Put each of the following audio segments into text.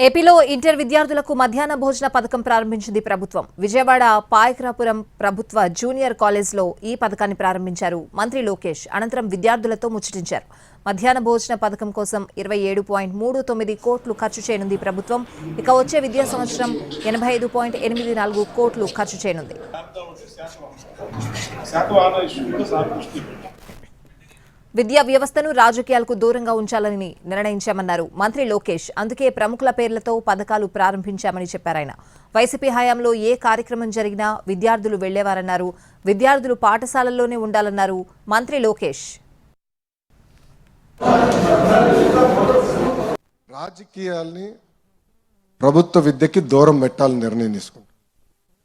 ఏపీలో ఇంటర్ విద్యార్థులకు మధ్యాహ్న భోజన పథకం ప్రారంభించింది ప్రభుత్వం. విజయవాడ పాయకరాపురం ప్రభుత్వ జూనియర్ కాలేజ్లో ఈ పథకాన్ని ప్రారంభించారు మంత్రి లోకేష్. అనంతరం విద్యార్థులతో ముచ్చటించారు. మధ్యాహ్న భోజన పథకం కోసం 27.39 కోట్లు ఖర్చు చేయనుంది ప్రభుత్వం. ఇక వచ్చే విద్యా సంవత్సరం 85.84 కోట్లు ఖర్చు చేయనుంది. విద్యా వ్యవస్థను రాజకీయాలకు దూరంగా ఉంచాలని నిర్ణయించామన్నారు మంత్రి లోకేష్. అందుకే ప్రముఖుల పేర్లతో పథకాలు ప్రారంభించామని చెప్పారాయన. వైసీపీ హయాంలో ఏ కార్యక్రమం జరిగినా విద్యార్థులు వెళ్లేవారన్నారు. విద్యార్థులు పాఠశాలల్లోనే ఉండాలన్నారు మంత్రి లోకేష్. రాజకీయాల్ని ప్రభుత్వ విద్యకి దూరం పెట్టాలని నిర్ణయం తీసుకుంటాం.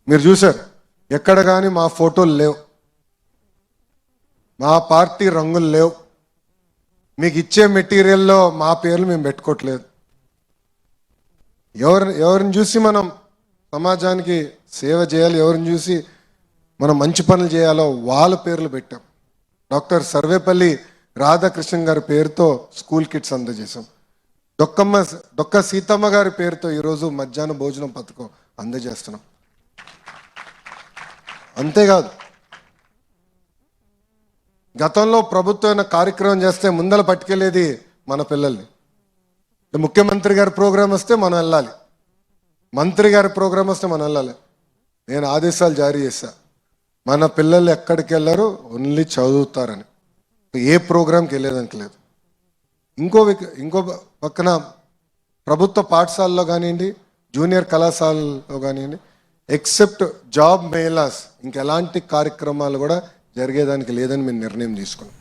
మీరు చూశారు, ఎక్కడ కానీ మా ఫోటోలు లేవు, మా పార్టీ రంగులు లేవు, మీకు ఇచ్చే మెటీరియల్లో మా పేర్లు మేము పెట్టుకోవట్లేదు. ఎవరిని చూసి మనం సమాజానికి సేవ చేయాలి, ఎవరిని చూసి మనం మంచి పనులు చేయాలో వాళ్ళ పేర్లు పెట్టాం. డాక్టర్ సర్వేపల్లి రాధాకృష్ణన్ గారి పేరుతో స్కూల్ కిట్స్ అందజేశాం. డొక్క సీతమ్మ గారి పేరుతో ఈరోజు మధ్యాహ్న భోజనం పథకం అందజేస్తున్నాం. అంతేకాదు, గతంలో ప్రభుత్వం కార్యక్రమం చేస్తే ముందల పట్టుకెళ్ళేది మన పిల్లల్ని. ముఖ్యమంత్రి గారి ప్రోగ్రాం వస్తే మనం వెళ్ళాలి, మంత్రి గారి ప్రోగ్రాం వస్తే మనం వెళ్ళాలి. నేను ఆదేశాలు జారీ చేశా, మన పిల్లలు ఎక్కడికి వెళ్ళరు, ఓన్లీ చదువుతారని. ఏ ప్రోగ్రాంకి వెళ్ళేదానికి లేదు. ఇంకో పక్కన ప్రభుత్వ పాఠశాలలో కానివ్వండి, జూనియర్ కళాశాలలో కానివ్వండి, ఎక్సెప్ట్ జాబ్ మేళాస్ ఇంకెలాంటి కార్యక్రమాలు కూడా జరిగేదానికి లేదని మేము నిర్ణయం తీసుకున్నాం.